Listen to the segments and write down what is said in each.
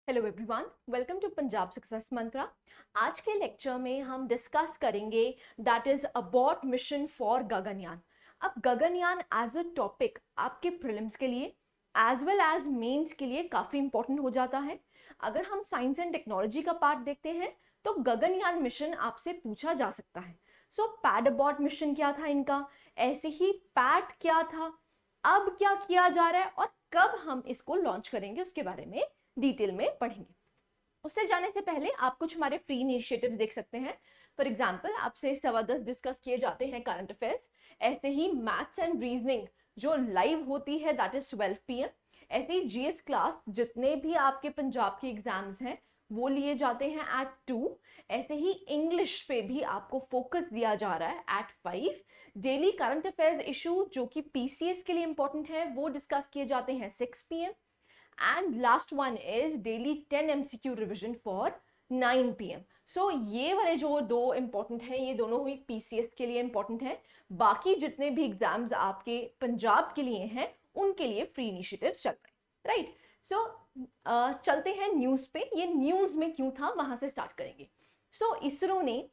Hello everyone, welcome to Punjab success mantra. आज के lecture में हम डिस्कस करेंगे that is about mission for Gaganyaan. अब गगनयान एज अ टॉपिक आपके प्रीलिम्स के लिए एज वेल एज मेंस के लिए काफ़ी इंपॉर्टेंट हो जाता है। अगर हम साइंस एंड टेक्नोलॉजी का पार्ट देखते हैं तो गगनयान मिशन आपसे पूछा जा सकता है। सो पैड अबॉट मिशन क्या था इनका, ऐसे ही पैट क्या था, अब क्या किया जा रहा है और कब हम इसको लॉन्च करेंगे उसके बारे में डिटेल में पढ़ेंगे। उससे जाने से पहले आप कुछ हमारे फ्री इनिशिएटिव्स देख सकते हैं। फॉर एग्जांपल आपसे 10:15 डिस्कस किए जाते हैं करंट अफेयर्स। ऐसे ही मैथ्स एंड रीजनिंग जो लाइव होती है दैट इज 12 PM। ऐसे ही जीएस क्लास जितने भी आपके पंजाब के एग्जाम्स हैं वो लिए जाते हैं एट 2। ऐसे ही इंग्लिश पे भी आपको फोकस दिया जा रहा है at 5। Daily current affairs issue जो कि पीसीएस के लिए इंपॉर्टेंट है वो डिस्कस किए जाते हैं 6 PM। and last one is daily 10 MCQ revision for 9 PM। So ये वाले जो दो इंपॉर्टेंट हैं ये दोनों ही पीसीएस के लिए इंपॉर्टेंट है। बाकी जितने भी एग्जाम्स आपके पंजाब के लिए हैं उनके लिए फ्री इनिशिएटिव्स चल रहे हैं, राइट। सो चलते हैं न्यूज़ पे। ये न्यूज़ में क्यों था वहां से स्टार्ट करेंगे। सो इसरो ने,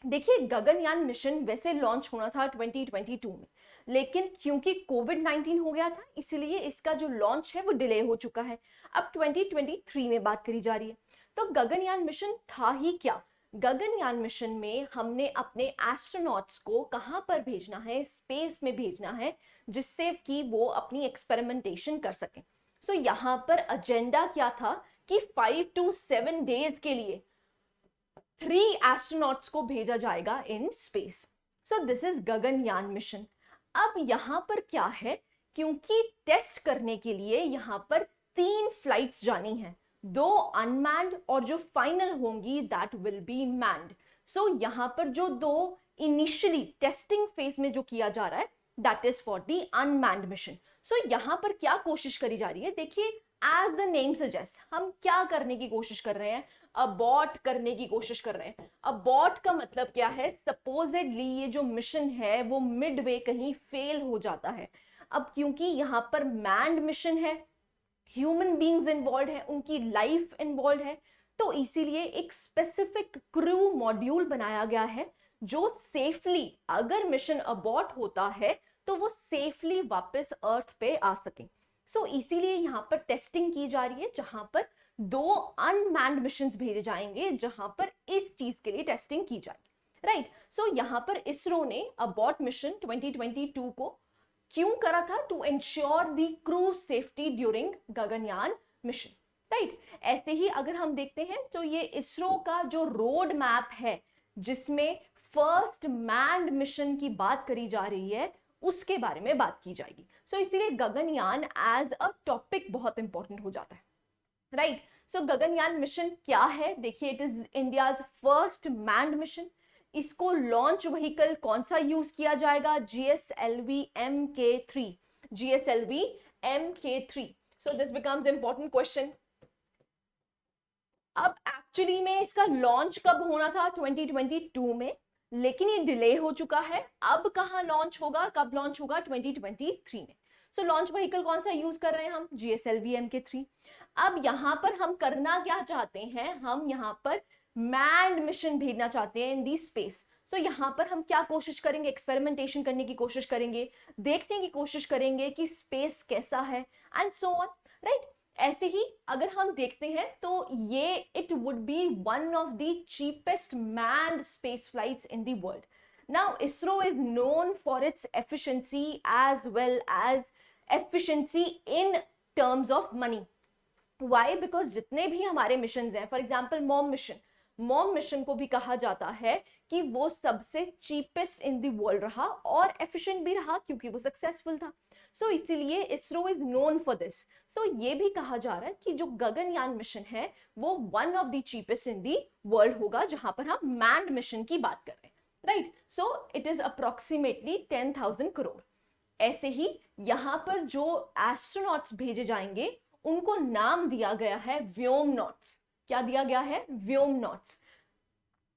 देखिए गगनयान मिशन वैसे लॉन्च होना था 2022 में, लेकिन क्योंकि कोविड-19 हो गया था इसलिए इसका जो लॉन्च है वो डिले हो चुका है। अब 2023 में बात करी जा रही है। तो गगनयान मिशन था ही क्या। गगनयान मिशन में हमने अपने एस्ट्रोनॉट्स को कहाँ पर भेजना है, स्पेस में भेजना है, जिससे कि वो अपनी एक्सपेरिमेंटेशन कर सकें। सो यहाँ पर एजेंडा क्या था कि 5 to 7 डेज के लिए 3 एस्ट्रोनॉट्स को भेजा जाएगा इन space. So this is Gaganyaan mission. अब यहां पर क्या है, क्योंकि टेस्ट करने के लिए यहां पर 3 फ्लाइट्स जानी हैं, 2 अनमैन्ड और जो फाइनल होंगी दैट विल बी मैन्ड। सो यहां पर जो 2 इनिशियली टेस्टिंग फेज में जो किया जा रहा है that is for the unmanned mission. So यहां पर क्या कोशिश करी जा रही है, देखिए एज द नेम सजेस्ट हम क्या करने की कोशिश कर रहे हैं, अबॉर्ट करने की कोशिश कर रहे हैं। अबॉर्ट का मतलब क्या है, सपोजेडली ये जो मिशन है वो मिडवे कहीं फेल हो जाता है। अब क्योंकि यहाँ पर मैन्ड मिशन है, ह्यूमन बींग्स इन्वॉल्व है, उनकी लाइफ इन्वॉल्व है, तो इसीलिए एक स्पेसिफिक क्रू मॉड्यूल बनाया गया है जो सेफली, अगर मिशन अबॉर्ट होता है तो वो सेफली वापस अर्थ पे आ सके। सो इसीलिए यहाँ पर टेस्टिंग की जा रही है, जहां पर 2 अनमैन्ड मिशंस भेजे जाएंगे जहां पर इस चीज के लिए टेस्टिंग की जाएगी, राइट। सो यहाँ पर इसरो ने अबॉर्ट मिशन 2022 को क्यों करा था, to ensure the crew safety during Gaganyaan mission, right. ऐसे ही अगर हम देखते हैं तो ये इसरो का जो रोड मैप है जिसमें फर्स्ट मैन्ड मिशन की बात करी जा रही है उसके बारे में बात की जाएगी। सो इसीलिए गगनयान एज अ टॉपिक बहुत इंपॉर्टेंट हो जाता है, राइट। सो गगनयान मिशन क्या है, देखिए it is India's first manned mission. इसको लॉन्च व्हीकल कौन सा यूज किया जाएगा, GSLV Mk3। GSLV Mk3। So this becomes important question. अब एक्चुअली में इसका लॉन्च कब होना था, 2022 में, लेकिन ये डिले हो चुका है। अब कहां लॉन्च होगा, कब लॉन्च होगा, 2023 में। सो लॉन्च व्हीकल कौन सा यूज कर रहे हैं हम, GSLV Mk3। अब यहां पर हम करना क्या चाहते हैं, हम यहां पर मैन्ड मिशन भेजना चाहते हैं इन दी स्पेस। सो यहां पर हम क्या कोशिश करेंगे, एक्सपेरिमेंटेशन करने की कोशिश करेंगे, देखने की कोशिश करेंगे कि स्पेस कैसा है एंड सो ऑन, राइट। ऐसे ही अगर हम देखते हैं तो ये it would be one of the cheapest manned space flights in the world. Now ISRO is known for its efficiency as well as efficiency in terms of money. Why, because जितने भी हमारे मिशन हैं, फॉर एग्जाम्पल मॉम मिशन को भी कहा जाता है कि वो सबसे चीपेस्ट इन द वर्ल्ड रहा और एफिशिएंट भी रहा क्योंकि वो सक्सेसफुल था। सो इसीलिए ISRO is known for this. So ये भी कहा जा रहा है कि जो गगनयान मिशन है वो one of the cheapest in the world होगा, जहां पर हम मैन्ड मिशन की बात कर रहे हैं, right. So it is approximately 10,000 crore. ऐसे ही यहां पर जो एस्ट्रोनॉट्स भेजे जाएंगे उनको नाम दिया गया है व्योमनॉट्स। क्या दिया गया है, व्योमनॉट्स।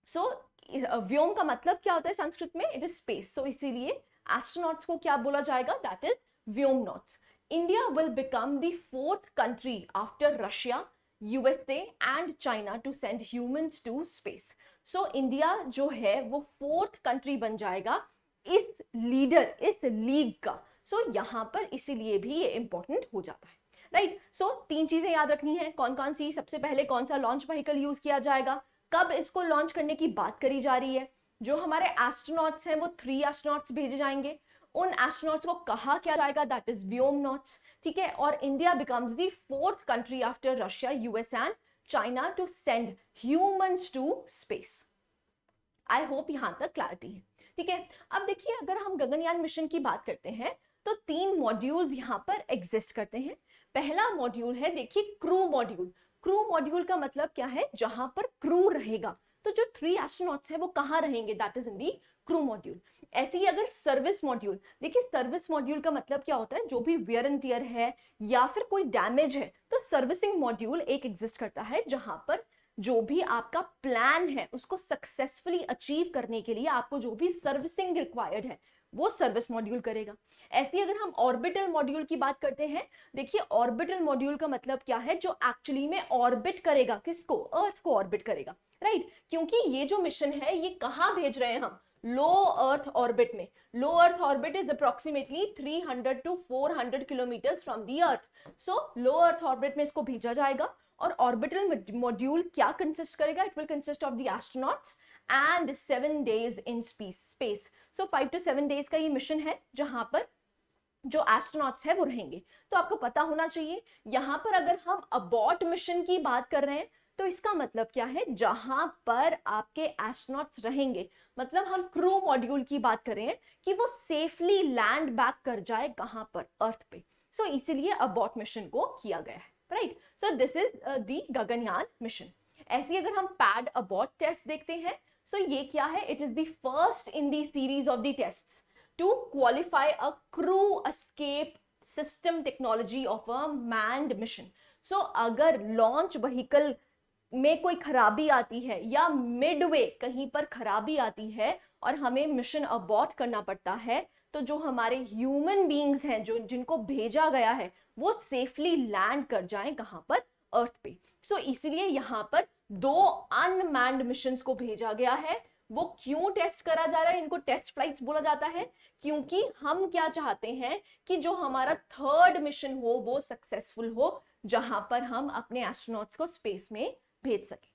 सो व्योम का मतलब क्या होता है संस्कृत में, इट इज स्पेस। सो इसीलिए एस्ट्रोनॉट्स को क्या बोला जाएगा, that is vyomanauts. India will become the 4th country after Russia USA and China to send humans to space. So India जो है वो 4th कंट्री बन जाएगा इस लीग का। सो यहाँ पर इसीलिए भी ये इंपॉर्टेंट हो जाता है, राइट। सो 3 चीजें याद रखनी है, कौन कौन सी? सबसे पहले कौन सा लॉन्च व्हीकल यूज किया जाएगा, कब इसको लॉन्च करने की बात करी जा रही है, जो हमारे एस्ट्रोनॉट्स हैं वो 3 एस्ट्रोनॉट्स भेजे जाएंगे, उन एस्ट्रोनॉट्स को कहा क्या जाएगा, दैट इज व्योमनॉट्स, ठीक है। और India becomes the 4th country after Russia, US and China to send humans to space. I hope यहां तक क्लैरिटी है, ठीक है। अब देखिए, अगर हम गगनयान मिशन की बात करते हैं तो 3 मॉड्यूल्स यहां पर एग्जिस्ट करते हैं। पहला मॉड्यूल है, देखिए, क्रू मॉड्यूल। क्रू मॉड्यूल का मतलब क्या है, जहां पर क्रू रहेगा। तो जो 3 एस्ट्रोनॉट्स है वो कहाँ रहेंगे, that is in the crew module. ऐसे ही अगर सर्विस मॉड्यूल, देखिए सर्विस मॉड्यूल का मतलब क्या होता है, जो भी वियर एंड टियर है या फिर कोई डैमेज है, तो सर्विसिंग मॉड्यूल एक एग्जिस्ट करता है, जहां पर जो भी आपका प्लान है उसको सक्सेसफुली अचीव करने के लिए आपको जो भी सर्विसिंग रिक्वायर्ड है वो सर्विस मॉड्यूल करेगा। ऐसे अगर हम ऑर्बिटल मॉड्यूल की बात करते हैं, देखिए ऑर्बिटल मॉड्यूल का मतलब क्या है, जो एक्चुअली में ऑर्बिट करेगा, किसको, अर्थ को ऑर्बिट करेगा, राइट। क्योंकि ये जो मिशन है ये कहाँ भेज रहे हैं हम, लो अर्थ ऑर्बिट में। Low earth orbit is approximately 300 to 400 kilometres from the earth. So low earth orbit में इसको भेजा जाएगा। और ऑर्बिटल मॉड्यूल क्या कंसिस्ट करेगा, it will consist of the astronauts and 7 days in space. So 5 to 7 days का ये मिशन है, जहां पर जो एस्ट्रोनॉट्स है वो रहेंगे। तो आपको पता होना चाहिए, यहां पर अगर हम अबॉर्ट मिशन की बात कर रहे हैं तो इसका मतलब क्या है, जहां पर आपके एस्ट्रोनॉट्स रहेंगे, मतलब हम क्रू मॉड्यूल की बात कर रहे हैं कि वो सेफली लैंड बैक कर जाए कहां पर, अर्थ पे। सो इसीलिए अबॉर्ट मिशन को किया गया है, right. So this is the Gaganyaan mission. ऐसी अगर हम पैड अबॉर्ट टेस्ट देखते हैं, सो ये क्या है, it is the first in the series of the tests to qualify a crew escape system technology of a manned mission. So अगर launch vehicle में कोई खराबी आती है या मिडवे कहीं पर खराबी आती है और हमें मिशन अबॉर्ट करना पड़ता है, तो जो हमारे ह्यूमन बीइंग्स हैं, जो जिनको भेजा गया है, वो सेफली लैंड कर जाएं कहां पर, अर्थ पे। सो इसीलिए यहां पर 2 अनमैन्ड मिशंस को भेजा गया है। वो क्यों टेस्ट करा जा रहा है, इनको टेस्ट फ्लाइट्स बोला जाता है, क्योंकि हम क्या चाहते हैं कि जो हमारा 3rd मिशन हो वो सक्सेसफुल हो, जहां पर हम अपने एस्ट्रोनॉट्स को स्पेस में भेज सके,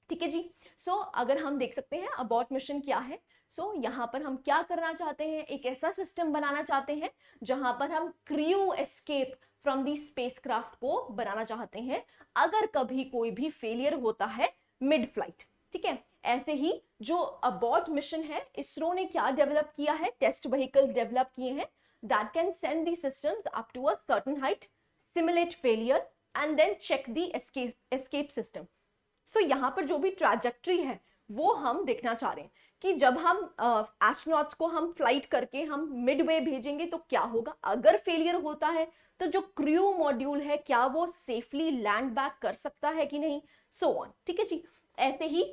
ठीक है जी। सो अगर हम देख सकते हैं अबॉर्ट मिशन क्या है, सो यहाँ पर हम क्या करना चाहते हैं, एक ऐसा सिस्टम बनाना चाहते हैं जहां पर हम crew escape from the spacecraft को बनाना चाहते हैं अगर कभी कोई भी फेलियर होता है मिड फ्लाइट, ठीक है। ऐसे ही जो अबॉर्ट मिशन है, इसरो ने क्या डेवलप किया है, टेस्ट व्हीकल्स डेवलप किए हैं that can send the systems up to a certain height, simulate failure and then check the escape system. So यहाँ पर जो भी ट्रैजेक्टरी है वो हम देखना चाह रहे हैं कि जब हम एस्ट्रोनॉट्स को हम फ्लाइट करके हम मिडवे भेजेंगे तो क्या होगा, अगर फेलियर होता है तो जो क्रू मॉड्यूल है क्या वो सेफली लैंड बैक कर सकता है कि नहीं, सो ऑन, ठीक है जी। ऐसे ही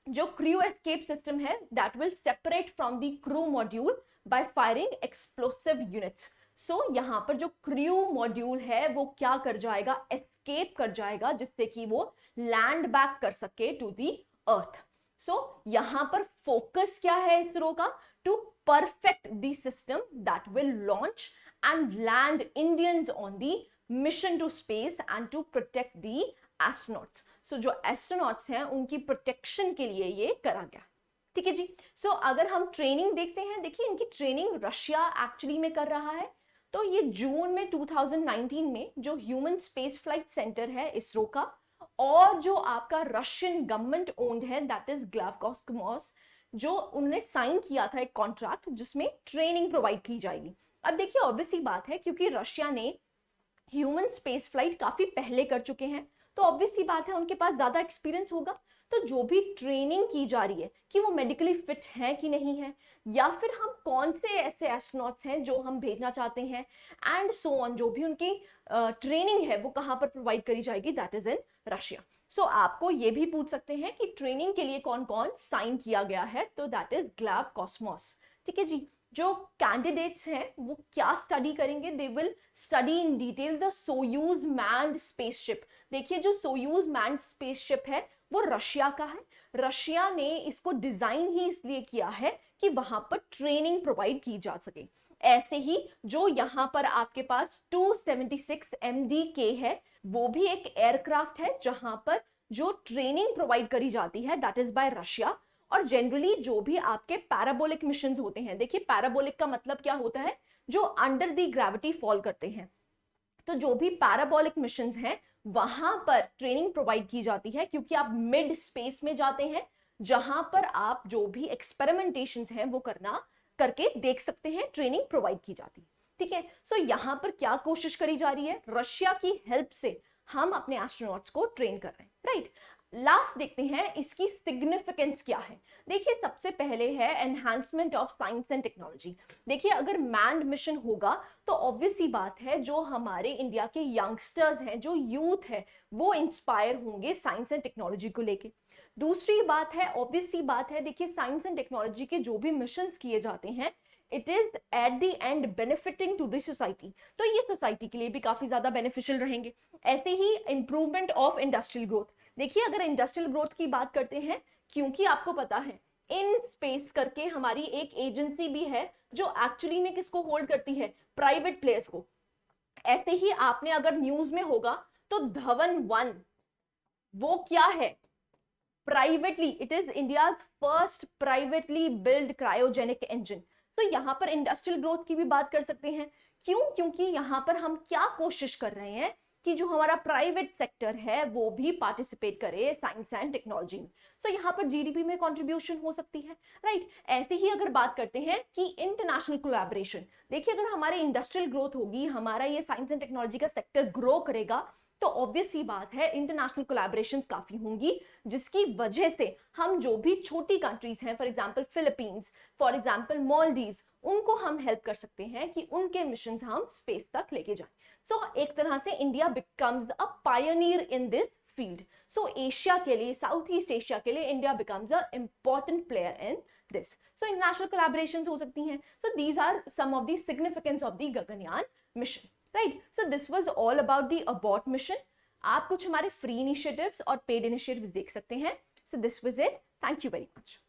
जो क्रू एस्केप सिस्टम है that will separate from the crew module by firing explosive units. So यहाँ पर जो क्रू मॉड्यूल है वो क्या कर जाएगा, एस्केप कर जाएगा, जिससे कि वो लैंड बैक कर सके टू दी अर्थ। सो यहाँ पर फोकस क्या है इसरो का, to perfect the system that will launch and land Indians on the mission to space and to protect the astronauts. So जो एस्ट्रोनॉट्स हैं उनकी प्रोटेक्शन के लिए ये करा गया, ठीक है जी। सो अगर हम ट्रेनिंग देखते हैं, देखिए इनकी ट्रेनिंग रशिया एक्चुअली में कर रहा है। तो ये जून में 2019 में जो ह्यूमन स्पेस फ्लाइट सेंटर है इसरो का, और जो आपका रशियन गवर्नमेंट ओन्ड है दैट इज ग्लावकॉस्मोस, जो उन्होंने साइन किया था एक कॉन्ट्रैक्ट जिसमें ट्रेनिंग प्रोवाइड की जाएगी। अब देखिए ऑब्वियस सी बात है, क्योंकि रशिया ने ह्यूमन स्पेस फ्लाइट काफी पहले कर चुके हैं, तो ऑब्वियस सी बात है उनके पास ज्यादा एक्सपीरियंस होगा। तो जो भी ट्रेनिंग की जा रही है कि वो मेडिकली फिट है कि नहीं है, या फिर हम कौन से ऐसे एस्ट्रोनॉट्स हैं जो हम भेजना चाहते हैं, एंड सो ऑन, जो भी उनकी ट्रेनिंग है वो कहाँ पर प्रोवाइड करी जाएगी, दैट इज इन रशिया। सो आपको ये भी पूछ सकते हैं कि ट्रेनिंग के लिए कौन कौन साइन किया गया है, तो दैट इज ग्लावकॉस्मोस, ठीक है जी। जो कैंडिडेट्स हैं वो क्या स्टडी करेंगे, they will study in detail the Soyuz manned spaceship. देखिए जो सोयूज मैन्ड स्पेसशिप है वो रशिया का है। रशिया ने इसको डिजाइन ही इसलिए किया है कि वहां पर ट्रेनिंग प्रोवाइड की जा सके। ऐसे ही जो यहां पर आपके पास 276 MDK है, वो भी एक एयरक्राफ्ट है जहां पर जो ट्रेनिंग प्रोवाइड करी जाती है दैट इज बाय रशिया। और जनरली जो भी आपके पैराबोलिक मिशन होते हैं, देखिए पैराबोलिक का मतलब क्या होता है, जो अंडर दी ग्रेविटी फॉल करते हैं। तो जो भी पैराबोलिक मिशंस हैं वहां पर ट्रेनिंग प्रोवाइड की जाती है, क्योंकि आप मिड स्पेस में जाते हैं जहां पर आप जो भी एक्सपेरिमेंटेशंस हैं वो करके देख सकते हैं, ट्रेनिंग प्रोवाइड की जाती है। ठीक है, सो यहां पर क्या कोशिश करी जा रही है, रशिया की हेल्प से हम अपने एस्ट्रोनॉट्स को ट्रेन कर रहे हैं, राइट। लास्ट देखते हैं इसकी सिग्निफिकेंस क्या है। देखिए सबसे पहले है enhancement of science and technology. देखिए अगर मैन्ड मिशन होगा तो ऑब्वियस सी बात है जो हमारे इंडिया के यंगस्टर्स हैं, जो यूथ है, वो इंस्पायर होंगे साइंस एंड टेक्नोलॉजी को लेके। दूसरी बात है, ऑब्वियस सी बात है, देखिए साइंस एंड टेक्नोलॉजी के जो भी मिशंस किए जाते हैं it is at the end benefiting to the society, तो ये सोसाइटी के लिए भी काफी ज्यादा बेनिफिशियल रहेंगे। ऐसे ही इंप्रूवमेंट ऑफ इंडस्ट्रियल ग्रोथ। देखिए अगर इंडस्ट्रियल ग्रोथ की बात करते हैं, क्योंकि आपको पता है इन स्पेस करके हमारी एक एजेंसी भी है जो एक्चुअली में किसको होल्ड करती है, प्राइवेट प्लेयर्स को। ऐसे ही आपने अगर न्यूज में होगा तो धवन 1 वो क्या है, privately, it is India's first privately build cryogenic engine. तो यहां पर इंडस्ट्रियल ग्रोथ की भी बात कर सकते हैं। क्यों, क्योंकि यहां पर हम क्या कोशिश कर रहे हैं कि जो हमारा प्राइवेट सेक्टर है वो भी पार्टिसिपेट करे साइंस एंड टेक्नोलॉजी में। सो यहाँ पर जीडीपी में कंट्रीब्यूशन हो सकती है, राइट। ऐसे ही अगर बात करते हैं कि इंटरनेशनल कोलैबोरेशन, देखिए अगर हमारे इंडस्ट्रियल ग्रोथ होगी, हमारा ये साइंस एंड टेक्नोलॉजी का सेक्टर ग्रो करेगा, तो ऑब्वियस ही बात है इंटरनेशनल कोलैबोरेशंस काफी होंगी, जिसकी वजह से हम जो भी छोटी कंट्रीज हैं, for example Philippines, for example Maldives, उनको हम हेल्प कर सकते हैं कि उनके मिशंस हम स्पेस तक लेके जाएं। सो एक तरह से India becomes a pioneer in this field. So Asia के लिए, साउथ ईस्ट एशिया के लिए India becomes a important player in this. So international collaborations हो सकती हैं। So these are some of the significance of the Gaganyaan mission, right. So this was all about the above mission. आप कुछ हमारे free initiatives और paid initiatives देख सकते हैं। So this was it, thank you very much.